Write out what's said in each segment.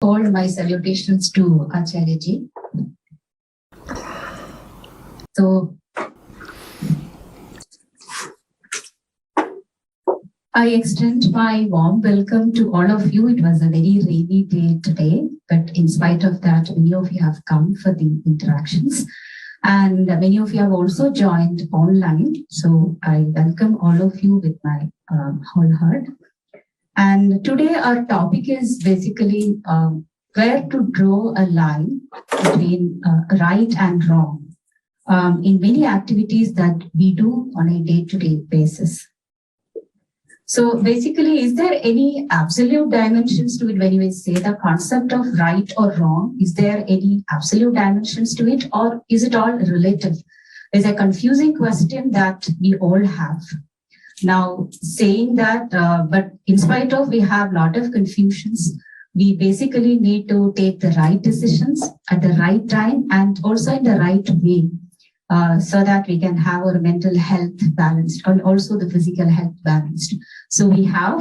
All my salutations to Acharya ji. So, I extend my warm welcome to all of you. It was a very rainy day today, but in spite of that, many of you have come for the interactions. And many of you have also joined online. So I welcome all of you with my whole heart. And today our topic is basically where to draw a line between right and wrong in many activities that we do on a day-to-day basis. So basically, is there any absolute dimensions to it when you say the concept of right or wrong? Is there any absolute dimensions to it, or is it all relative? It's a confusing question that we all have. Now, saying that, but in spite of we have a lot of confusions, we basically need to take the right decisions at the right time and also in the right way. So that we can have our mental health balanced and also the physical health balanced. So we have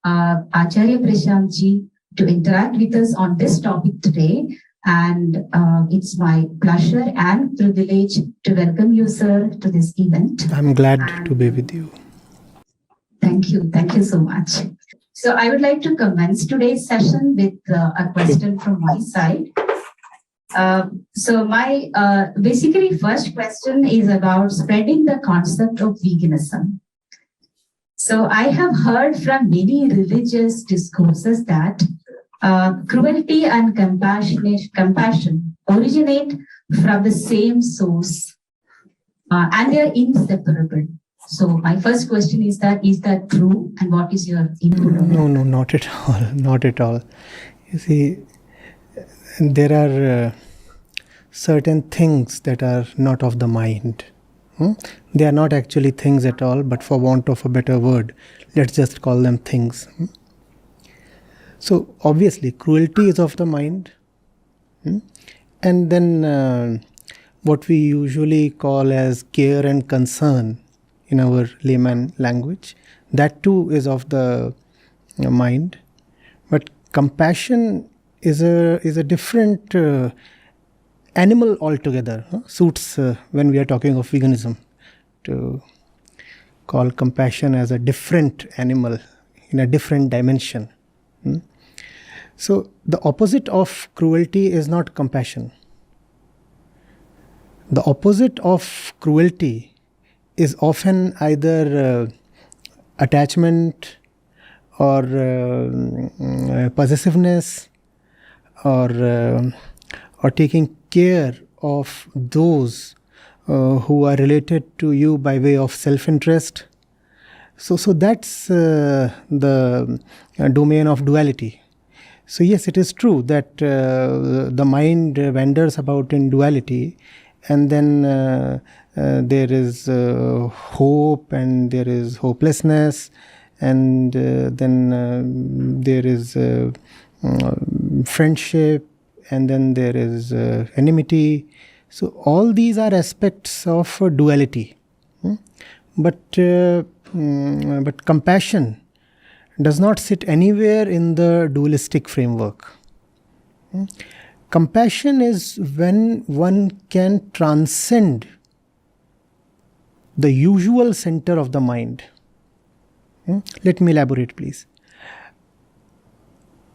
Acharya Prashant ji to interact with us on this topic today. And it's my pleasure and privilege to welcome you, sir, to this event. I'm glad to be with you. Thank you. Thank you so much. So I would like to commence today's session with a question from my side. So my basically first question is about spreading the concept of veganism. So I have heard from many religious discourses that cruelty and compassion originate from the same source and they are inseparable. So my first question is that true? And what is your input on No, not at all. Not at all. You see, there are certain things that are not of the mind. They are not actually things at all, but for want of a better word, let's just call them things. So obviously, cruelty is of the mind. And then what we usually call as care and concern in our layman language, that too is of the mind. But compassion is a different animal altogether. Suits when we are talking of veganism to call compassion as a different animal in a different dimension. So the opposite of cruelty is not compassion. The opposite of cruelty is often either attachment or possessiveness or taking care of those who are related to you by way of self-interest. So that's the domain of duality. So yes, it is true that the mind wanders about in duality, and then there is hope and there is hopelessness, and then there is friendship, and then there is enmity. So all these are aspects of duality. But compassion does not sit anywhere in the dualistic framework. Compassion is when one can transcend the usual center of the mind. Let me elaborate, please.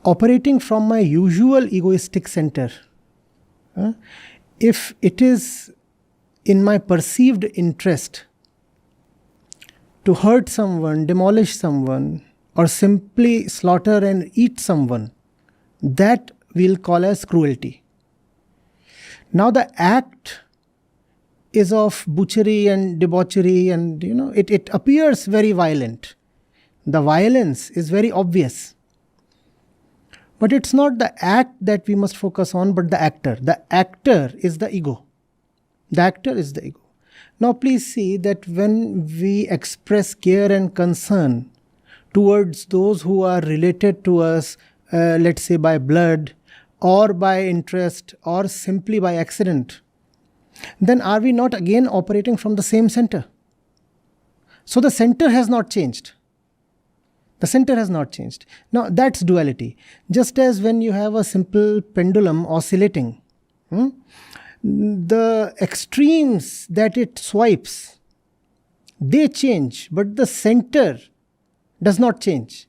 Operating from my usual egoistic center, if it is in my perceived interest to hurt someone, demolish someone, or simply slaughter and eat someone, that we'll call as cruelty. Now the act is of butchery and debauchery, and it appears very violent. The violence is very obvious. But it's not the act that we must focus on, but the actor. The actor is the ego. The actor is the ego. Now please see that when we express care and concern towards those who are related to us, let's say by blood or by interest or simply by accident, then are we not again operating from the same center? So the center has not changed. The center has not changed. Now that's duality. Just as when you have a simple pendulum oscillating, the extremes that it swipes, they change, but the center does not change.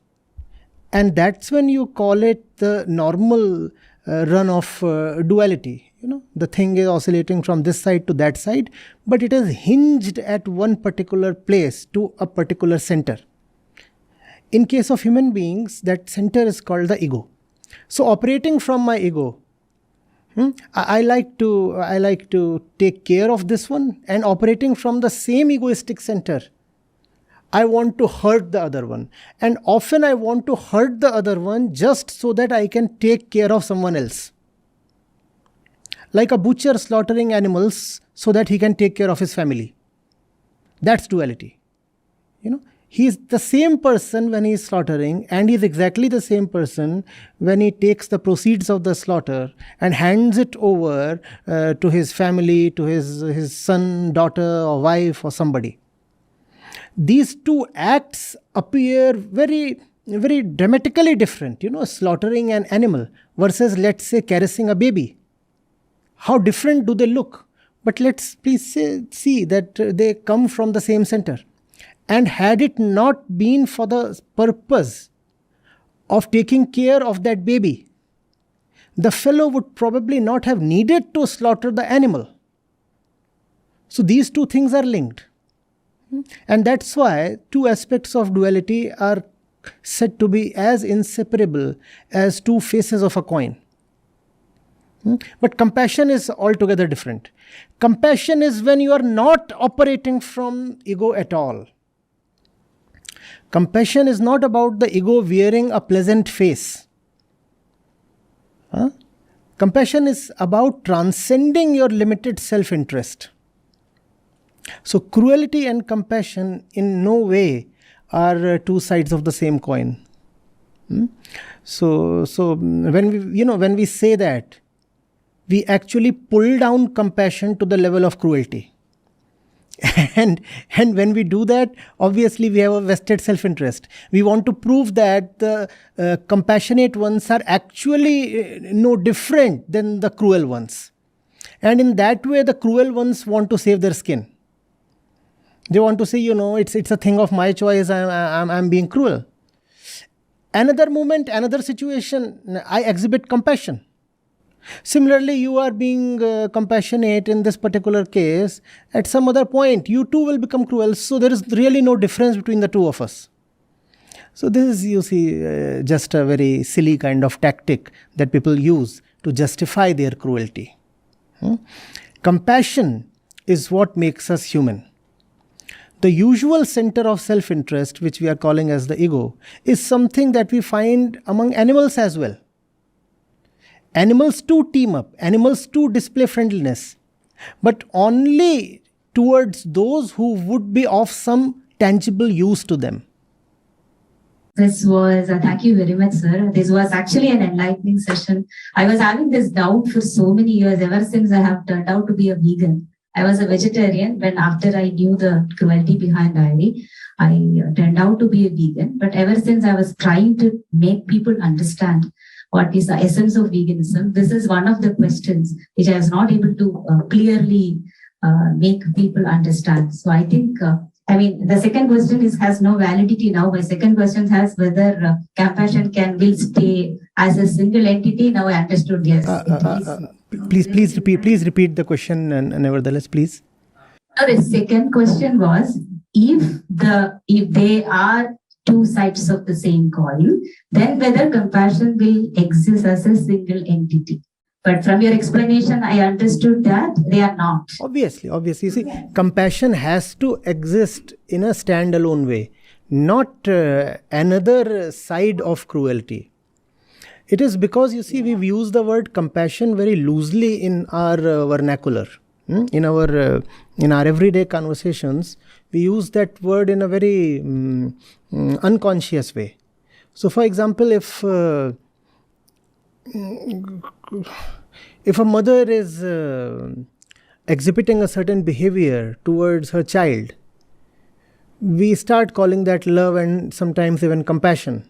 And that's when you call it the normal run of duality. The thing is oscillating from this side to that side, but it is hinged at one particular place to a particular center. In case of human beings, that center is called the ego. So operating from my ego, I like to take care of this one, and operating from the same egoistic center, I want to hurt the other one. And often I want to hurt the other one just so that I can take care of someone else. Like a butcher slaughtering animals so that he can take care of his family. That's duality. He's the same person when he's slaughtering, and he's exactly the same person when he takes the proceeds of the slaughter and hands it over to his family, to his son, daughter, or wife, or somebody. These two acts appear very, very dramatically different. Slaughtering an animal versus, let's say, caressing a baby. How different do they look? But let's please see that they come from the same center. And had it not been for the purpose of taking care of that baby, the fellow would probably not have needed to slaughter the animal. So these two things are linked. And that's why two aspects of duality are said to be as inseparable as two faces of a coin. But compassion is altogether different. Compassion is when you are not operating from ego at all. Compassion is not about the ego wearing a pleasant face. Compassion is about transcending your limited self-interest. So cruelty and compassion in no way are two sides of the same coin. So when we say that, we actually pull down compassion to the level of cruelty. And when we do that, obviously we have a vested self-interest. We want to prove that the compassionate ones are actually no different than the cruel ones. And in that way, the cruel ones want to save their skin. They want to say, it's a thing of my choice, I'm being cruel. Another moment, another situation, I exhibit compassion. Similarly, you are being compassionate in this particular case. At some other point, you too will become cruel. So there is really no difference between the two of us. So this is, you see, just a very silly kind of tactic that people use to justify their cruelty. Compassion is what makes us human. The usual center of self-interest, which we are calling as the ego, is something that we find among animals as well. Animals too team up. Animals too display friendliness. But only towards those who would be of some tangible use to them. This was, thank you very much, sir. This was actually an enlightening session. I was having this doubt for so many years, ever since I have turned out to be a vegan. I was a vegetarian when after I knew the cruelty behind dairy, I turned out to be a vegan. But ever since I was trying to make people understand what is the essence of veganism, this is one of the questions which I was not able to clearly make people understand. So I think, the second question has no validity now. My second question has whether compassion will stay as a single entity. Now I understood, yes. Please repeat the question, and nevertheless, please. The second question was, if they are two sides of the same coin, then whether compassion will exist as a single entity. But from your explanation, I understood that they are not. Obviously. You see, compassion has to exist in a standalone way, not another side of cruelty. It is because, you see, we've used the word compassion very loosely in our vernacular. In our everyday conversations, we use that word in a very unconscious way. So, for example, if a mother is exhibiting a certain behavior towards her child, we start calling that love and sometimes even compassion.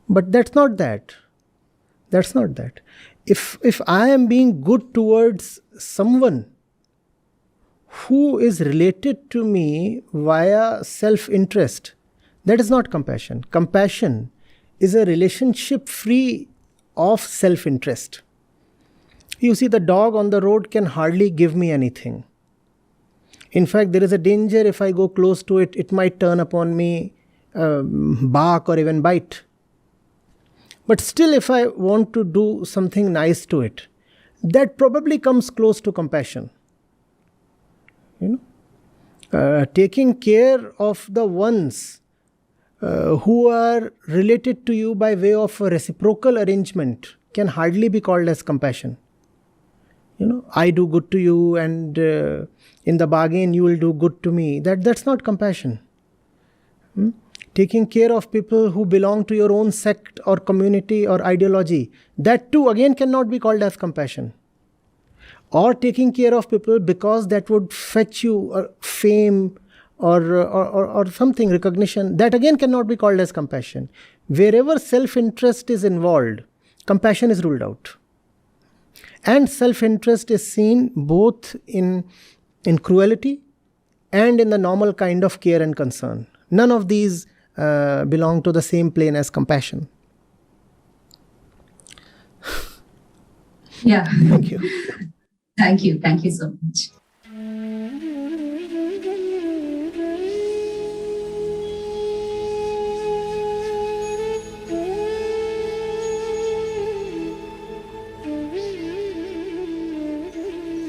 But that's not that. That's not that. If I am being good towards someone who is related to me via self-interest, that is not compassion. Compassion is a relationship free of self-interest. You see, the dog on the road can hardly give me anything. In fact, there is a danger if I go close to it, it might turn upon me, bark or even bite. But still, if I want to do something nice to it, that probably comes close to compassion. Taking care of the ones who are related to you by way of a reciprocal arrangement can hardly be called as compassion. I do good to you, and in the bargain you will do good to me. That's not compassion. Taking care of people who belong to your own sect or community or ideology, that too again cannot be called as compassion. Or taking care of people because that would fetch you fame or something, recognition, that again cannot be called as compassion. Wherever self-interest is involved, compassion is ruled out. And self-interest is seen both in cruelty and in the normal kind of care and concern. None of these belong to the same plane as compassion. Yeah. Thank you. Thank you. Thank you so much.